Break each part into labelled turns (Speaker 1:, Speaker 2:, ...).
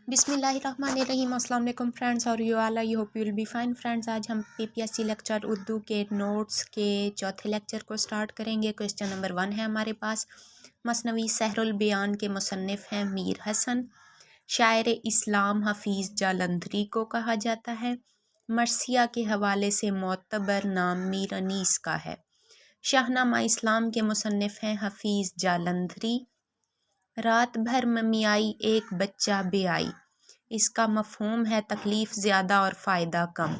Speaker 1: بسم اللہ الرحمن الرحیم۔ السلام علیکم فرینڈس، اور you all, I hope you will be fine friends. آج ہم PPSC لیکچر اردو کے نوٹس کے چوتھے لیکچر کو سٹارٹ کریں گے۔ کویسچن نمبر 1 ہے ہمارے پاس۔ مثنوی سحر البیان کے مصنف ہیں میر حسن۔ شاعر اسلام حفیظ جالندھری کو کہا جاتا ہے۔ مرثیہ کے حوالے سے معتبر نام میر انیس کا ہے۔ شاہنامہ اسلام کے مصنف ہیں حفیظ جالندھری۔ رات بھر ممی آئی ایک بچہ بے آئی، اس کا مفہوم ہے تکلیف زیادہ اور فائدہ کم۔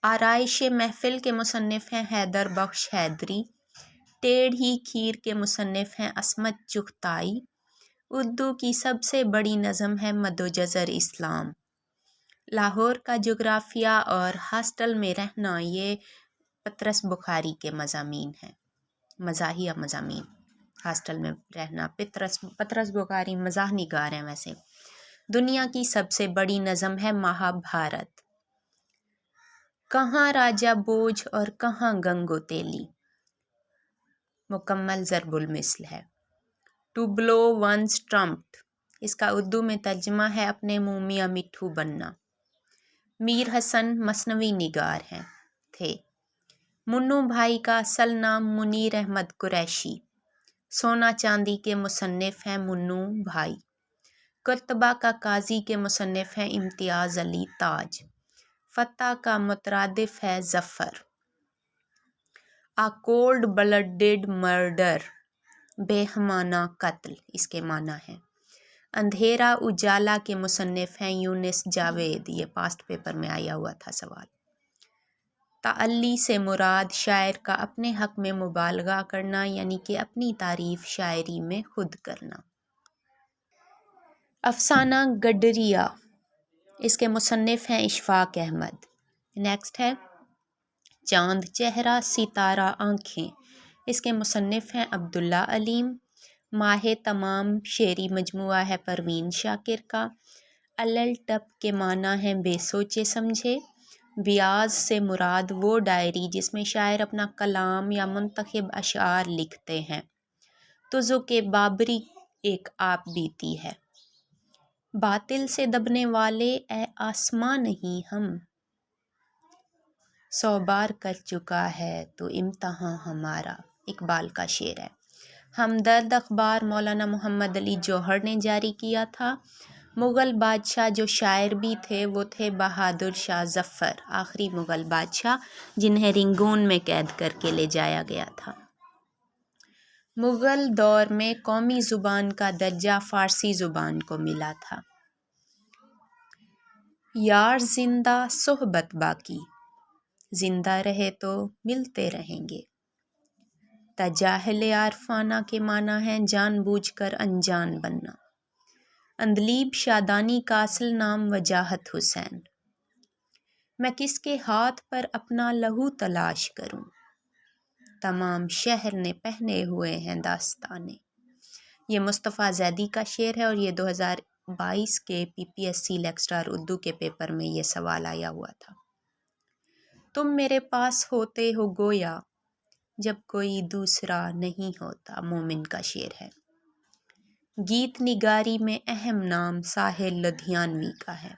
Speaker 1: آرائش محفل کے مصنف ہیں حیدر بخش حیدری۔ ٹیڑھی کھیر کے مصنف ہیں عصمت چغتائی۔ اردو کی سب سے بڑی نظم ہے مد و جزر اسلام۔ لاہور کا جغرافیہ اور ہاسٹل میں رہنا، یہ پطرس بخاری کے مضامین ہیں، مزاحیہ مضامین۔ ہاسٹل میں رہنا، پطرس بخاری مزاح نگار ہیں ویسے۔ دنیا کی سب سے بڑی نظم ہے مہابھارت۔ کہاں راجہ بوجھ اور کہاں گنگ و تیلی، مکمل ضرب المثل ہے۔ ٹو بلو ونز ٹرمپ، اس کا اردو میں ترجمہ ہے اپنے منہ میاں مٹھو بننا۔ میر حسن مثنوی نگار تھے۔ منو بھائی کا اصل نام منیر احمد قریشی۔ سونا چاندی کے مصنف ہیں منو بھائی۔ قرطبہ کا قاضی کے مصنف ہیں امتیاز علی تاج۔ فتح کا مترادف ہے ظفر۔ آ کولڈ بلڈڈ مرڈر، بے-رحمانہ قتل، اس کے معنی ہیں۔ اندھیرا اجالا کے مصنف ہیں یونس جاوید، یہ پاسٹ پیپر میں آیا ہوا تھا سوال۔ تعلی سے مراد شاعر کا اپنے حق میں مبالغہ کرنا، یعنی کہ اپنی تعریف شاعری میں خود کرنا۔ افسانہ گڈریا، اس کے مصنف ہیں اشفاق احمد۔ نیکسٹ ہے چاند چہرہ ستارہ آنکھیں، اس کے مصنف ہیں عبداللہ علیم۔ ماہ تمام شعری مجموعہ ہے پروین شاکر کا۔ الل ٹپ کے معنی ہیں بے سوچے سمجھے۔ بیاض سے مراد وہ ڈائری جس میں شاعر اپنا کلام یا منتخب اشعار لکھتے ہیں۔ تزک بابری ایک آپ بیتی ہے۔ باطل سے دبنے والے اے آسماں نہیں ہم، 100 بار کر چکا ہے تو امتحاں ہمارا، اقبال کا شعر ہے۔ ہمدرد اخبار مولانا محمد علی جوہر نے جاری کیا تھا۔ مغل بادشاہ جو شاعر بھی تھے وہ تھے بہادر شاہ ظفر، آخری مغل بادشاہ جنہیں رنگون میں قید کر کے لے جایا گیا تھا۔ مغل دور میں قومی زبان کا درجہ فارسی زبان کو ملا تھا۔ یار زندہ صحبت باقی، زندہ رہے تو ملتے رہیں گے۔ تجاہل عارفانہ کے معنی ہیں جان بوجھ کر انجان بننا۔ اندلیب شادانی کا اصل نام وجاہت حسین۔ میں کس کے ہاتھ پر اپنا لہو تلاش کروں، تمام شہر نے پہنے ہوئے ہیں داستانے۔ یہ مصطفیٰ زیدی کا شعر ہے اور یہ 2022 کے PPSC لیکچرار اردو کے پیپر میں یہ سوال آیا ہوا تھا۔ تم میرے پاس ہوتے ہو گویا جب کوئی دوسرا نہیں ہوتا، مومن کا شعر ہے۔ گیت نگاری میں اہم نام ساحل لدھیانوی کا ہے۔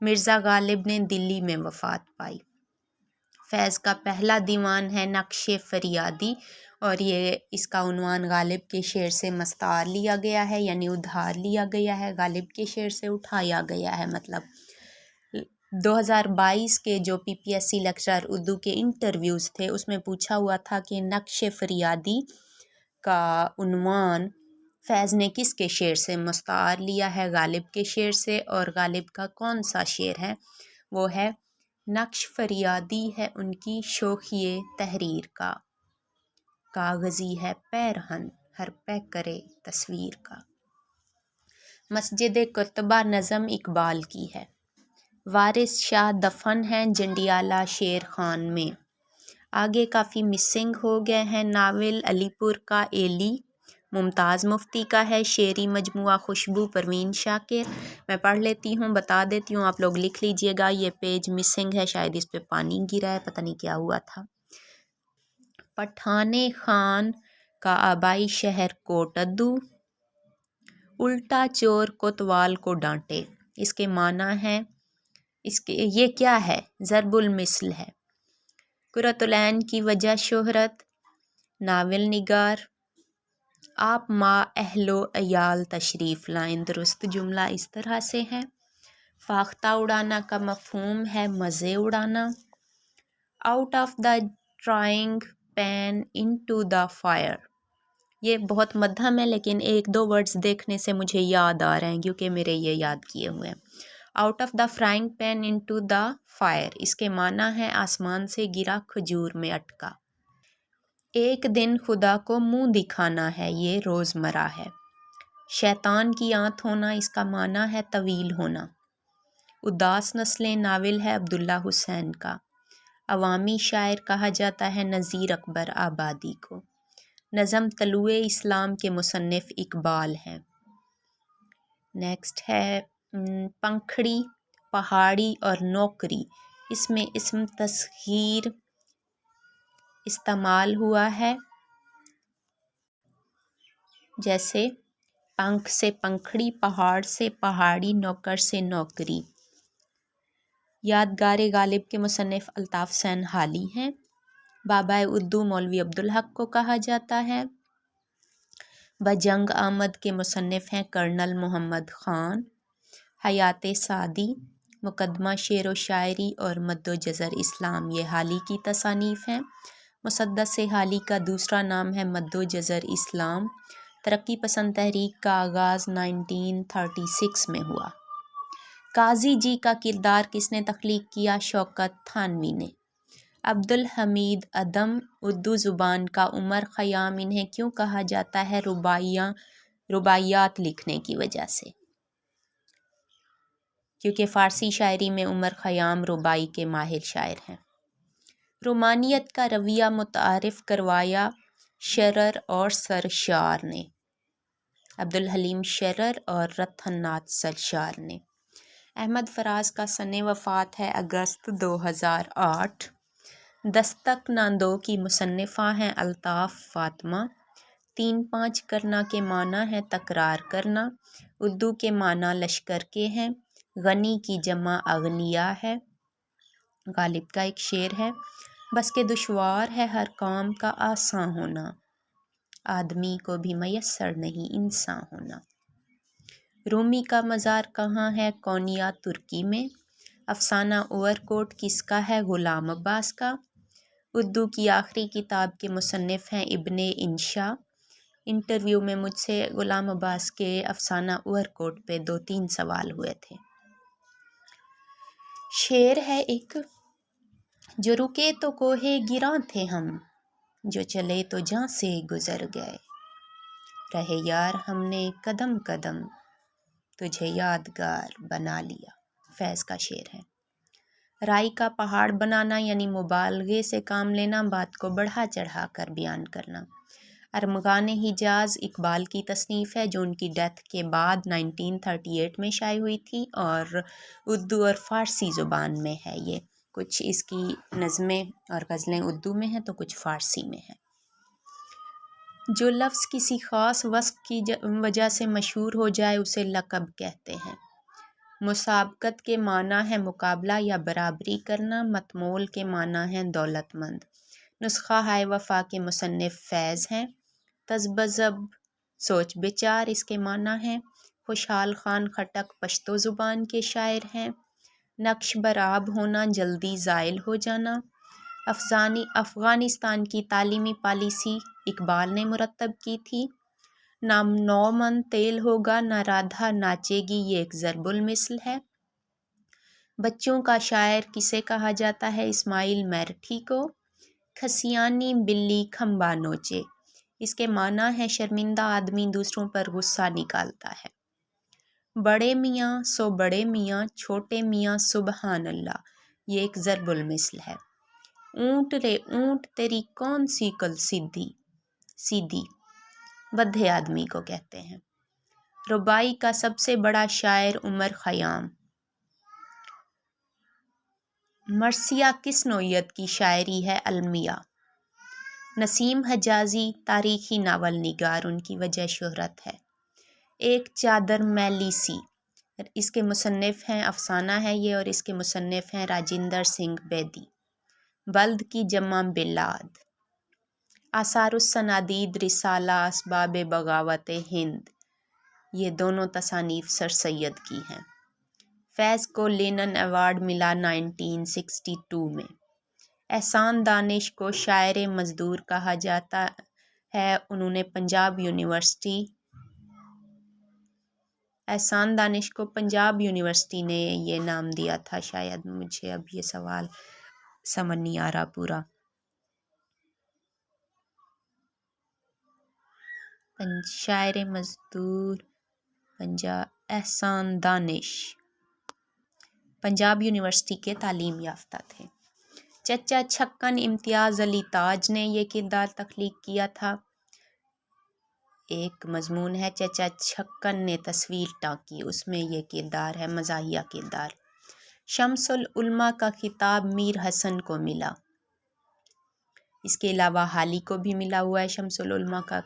Speaker 1: مرزا غالب نے دلی میں وفات پائی۔ فیض کا پہلا دیوان ہے نقش فریادی، اور یہ اس کا عنوان غالب کے شعر سے مستعار لیا گیا ہے، یعنی ادھار لیا گیا ہے، غالب کے شعر سے اٹھایا گیا ہے۔ مطلب 2022 کے جو PPSC لیکچرر اردو کے انٹرویوز تھے اس میں پوچھا ہوا تھا کہ نقش فریادی کا عنوان فیض نے کس کے شعر سے مستعار لیا ہے؟ غالب کے شعر سے، اور غالب کا کون سا شعر ہے؟ وہ ہے نقش فریادی ہے ان کی شوخی تحریر کا، کاغذی ہے پیرہن ہر پہ کرے تصویر کا۔ مسجد قرطبہ نظم اقبال کی ہے۔ وارث شاہ دفن ہیں جنڈیالہ شیر خان میں۔ آگے کافی مسنگ ہو گئے ہیں۔ ناول علی پور کا ایلی، ممتاز مفتی کا ہے۔ شعری مجموعہ خوشبو پروین شاکر۔ میں پڑھ لیتی ہوں، بتا دیتی ہوں، آپ لوگ لکھ لیجئے گا۔ یہ پیج مسنگ ہے، شاید اس پہ پانی گرا ہے، پتہ نہیں کیا ہوا تھا۔ پٹھان خان کا آبائی شہر کوٹ ادو۔ الٹا چور کوتوال کو ڈانٹے، اس کے معنی ہے یہ کیا ہے؟ ضرب المثل ہے۔ قرۃ العین کی وجہ شہرت، ناول نگار، آپ ماں اہل و عیال تشریف لائیں، درست جملہ اس طرح سے ہے۔ فاختہ اڑانا کا مفہوم ہے مزے اڑانا۔ Out of the trying pan into the fire, یہ بہت مدھم ہے لیکن ایک دو ورڈز دیکھنے سے مجھے یاد آ رہے ہیں کیونکہ میرے یہ یاد کیے ہوئے ہیں۔ Out of the frying pan into the fire, اس کے معنی ہے آسمان سے گرا کھجور میں اٹکا۔ ایک دن خدا کو منہ دکھانا ہے، یہ روزمرہ ہے۔ شیطان کی آنت ہونا، اس کا معنی ہے طویل ہونا۔ اداس نسلیں ناول ہے عبداللہ حسین کا۔ عوامی شاعر کہا جاتا ہے نذیر اکبر آبادی کو۔ نظم طلوع اسلام کے مصنف اقبال ہیں۔ نیکسٹ ہے پنکھڑی، پہاڑی اور نوکری، اس میں اسم تصغیر استعمال ہوا ہے، جیسے پنکھ سے پنکھڑی، پہاڑ سے پہاڑی، نوکر سے نوکری۔ یادگار غالب کے مصنف الطاف حسین حالی ہیں۔ بابا اردو مولوی عبدالحق کو کہا جاتا ہے۔ بجنگ آمد کے مصنف ہیں کرنل محمد خان۔ حیات سعدی، مقدمہ شعر و شاعری اور مد و جزر اسلام، یہ حالی کی تصانیف ہیں۔ مسدس حالی کا دوسرا نام ہے مد و جزر اسلام۔ ترقی پسند تحریک کا آغاز 1936 میں ہوا۔ قاضی جی کا کردار کس نے تخلیق کیا؟ شوکت تھانوی نے۔ عبدالحمید ادم، اردو زبان کا عمر خیام، انہیں کیوں کہا جاتا ہے؟ رباعیات لکھنے کی وجہ سے، کیونکہ فارسی شاعری میں عمر خیام رباعی کے ماہر شاعر ہیں۔ رومانیت کا رویہ متعارف کروایا شرر اور سرشار نے، عبدالحلیم شرر اور رتن ناتھ سرشار نے۔ احمد فراز کا سن وفات ہے اگست 2008۔ دستک نہ دو کی مصنفہ ہیں الطاف فاطمہ۔ 3-5 کرنا کے معنی ہے تکرار کرنا۔ اردو کے معنی لشکر کے ہیں۔ غنی کی جمع اغنیا ہے، غالب کا ایک شعر ہے۔ بس کے دشوار ہے ہر کام کا آساں ہونا، آدمی کو بھی میسر نہیں انساں ہونا۔ رومی کا مزار کہاں ہے؟ کونیا ترکی میں۔ افسانہ اوورکوٹ کس کا ہے؟ غلام عباس کا۔ اردو کی آخری کتاب کے مصنف ہیں ابن انشا۔ انٹرویو میں مجھ سے غلام عباس کے افسانہ اوورکوٹ پہ 2-3 سوال ہوئے تھے۔ شعر ہے ایک، جو رکے تو کوہ گراں تھے ہم، جو چلے تو جاں سے گزر گئے، رہے یار ہم نے قدم قدم، تجھے یادگار بنا لیا، فیض کا شعر ہے۔ رائی کا پہاڑ بنانا یعنی مبالغے سے کام لینا، بات کو بڑھا چڑھا کر بیان کرنا۔ ارمغان حجاز اقبال کی تصنیف ہے جو ان کی ڈیتھ کے بعد 1938 میں شائع ہوئی تھی، اور اردو اور فارسی زبان میں ہے یہ۔ کچھ اس کی نظمیں اور غزلیں اردو میں ہیں تو کچھ فارسی میں ہیں۔ جو لفظ کسی خاص وصف کی وجہ سے مشہور ہو جائے اسے لقب کہتے ہیں۔ مسابقت کے معنی ہے مقابلہ یا برابری کرنا۔ متمول کے معنی ہیں دولت مند۔ نسخہ ہائے وفا کے مصنف فیض ہیں۔ تذبذب سوچ بچار، اس کے معنی ہیں۔ خوشحال خان خٹک پشتو زبان کے شاعر ہیں۔ نقش برآب ہونا، جلدی زائل ہو جانا۔ افغانستان کی تعلیمی پالیسی اقبال نے مرتب کی تھی۔ نہ 9 من تیل ہوگا نہ رادھا ناچے گی، یہ ایک ضرب المثل ہے۔ بچوں کا شاعر کسے کہا جاتا ہے؟ اسماعیل میرٹھی کو۔ کھسیانی بلی کھمبا نوچے، اس کے معنی ہے شرمندہ آدمی دوسروں پر غصہ نکالتا ہے۔ بڑے میاں سو بڑے میاں، چھوٹے میاں سبحان اللہ، یہ ایک ضرب المثل ہے۔ اونٹ رے اونٹ تیری کون سی کل سیدھی، بدھے آدمی کو کہتے ہیں۔ رباعی کا سب سے بڑا شاعر عمر خیام۔ مرثیہ کس نوعیت کی شاعری ہے؟ المیہ۔ نسیم حجازی تاریخی ناول نگار، ان کی وجہ شہرت ہے۔ ایک چادر میلی سی، اس کے مصنف ہیں، افسانہ ہے یہ، اور اس کے مصنف ہیں راجندر سنگھ بیدی۔ بلد کی جمع بلاد، آثار الصنادید، رسالہ اسباب بغاوت ہند، یہ دونوں تصانیف سر سید کی ہیں۔ فیض کو لینن ایوارڈ ملا 1962 میں۔ احسان دانش کو شاعر مزدور کہا جاتا ہے، انہوں نے احسان دانش کو پنجاب یونیورسٹی نے یہ نام دیا تھا، شاید مجھے اب یہ سوال سمجھ نہیں آ رہا پورا۔ شاعر مزدور احسان دانش پنجاب یونیورسٹی کے تعلیم یافتہ تھے۔ چچا چھکن امتیاز علی تاج نے یہ کردار تخلیق کیا تھا۔ ایک مضمون ہے چچا چھکن نے تصویر ٹانکی، اس میں یہ کردار ہے، مزاحیہ کردار۔ شمس العلماء کا خطاب میر حسن کو ملا۔ اس کے علاوہ حالی کو بھی ملا ہوا ہے شمس العلماء کا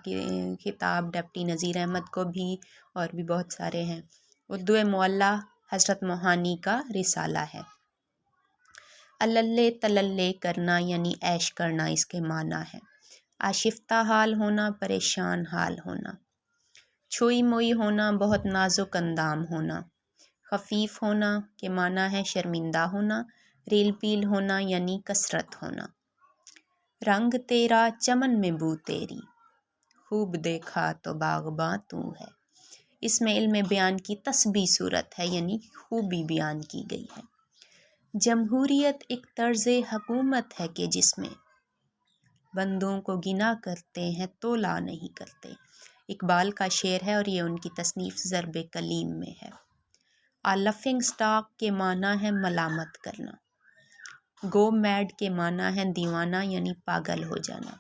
Speaker 1: خطاب، ڈپٹی نذیر احمد کو بھی، اور بھی بہت سارے ہیں۔ اردو معلی حضرت موہانی کا رسالہ ہے۔ الللے تللے کرنا یعنی عیش کرنا اس کے معنی ہے۔ آشفتہ حال ہونا، پریشان حال ہونا۔ چھوئی موئی ہونا، بہت نازک اندام ہونا۔ خفیف ہونا کے معنی ہے شرمندہ ہونا۔ ریل پیل ہونا یعنی کثرت ہونا۔ رنگ تیرا چمن میں بو تیری، خوب دیکھا تو باغباں تو ہے۔ اس میں علم بیان کی تسبیح صورت ہے، یعنی خوبی بیان کی گئی ہے۔ جمہوریت ایک طرز حکومت ہے کہ جس میں بندوں کو گنا کرتے ہیں تولا نہیں کرتے۔ اقبال کا شعر ہے اور یہ ان کی تصنیف ضرب کلیم میں ہے۔ لفنگ سٹاک کے معنی ہے ملامت کرنا۔ گو میڈ کے معنی ہے دیوانہ یعنی پاگل ہو جانا۔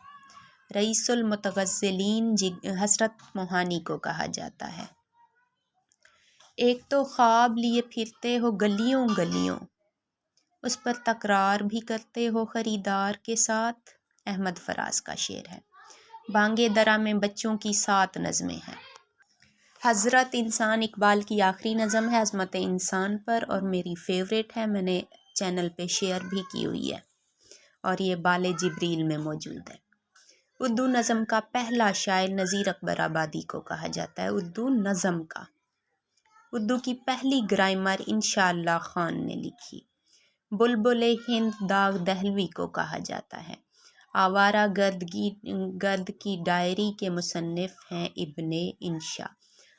Speaker 1: رئیس المتغزلین حضرت موہانی کو کہا جاتا ہے۔ ایک تو خواب لیے پھرتے ہو گلیوں گلیوں، اس پر تکرار بھی کرتے ہو خریدار کے ساتھ، احمد فراز کا شعر ہے۔ بانگے درا میں بچوں کی 7 نظمیں ہیں۔ حضرت انسان اقبال کی آخری نظم ہے عظمت انسان پر، اور میری فیوریٹ ہے، میں نے چینل پہ شیئر بھی کی ہوئی ہے، اور یہ بال جبریل میں موجود ہے۔ اردو نظم کا پہلا شاعر نذیر اکبر آبادی کو کہا جاتا ہے، اردو نظم کا۔ اردو کی پہلی گرامر انشاء اللہ خان نے لکھی۔ بلبل ہند داغ دہلوی کو کہا جاتا ہے۔ آوارہ گرد کی ڈائری کے مصنف ہیں ابن انشا۔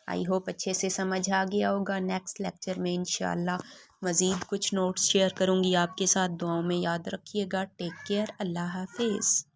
Speaker 1: آئی ہوپ اچھے سے سمجھ آ گیا ہوگا۔ نیکسٹ لیکچر میں انشاءاللہ مزید کچھ نوٹس شیئر کروں گی آپ کے ساتھ، دعاؤں میں یاد رکھیے گا۔ ٹیک کیئر، اللہ حافظ۔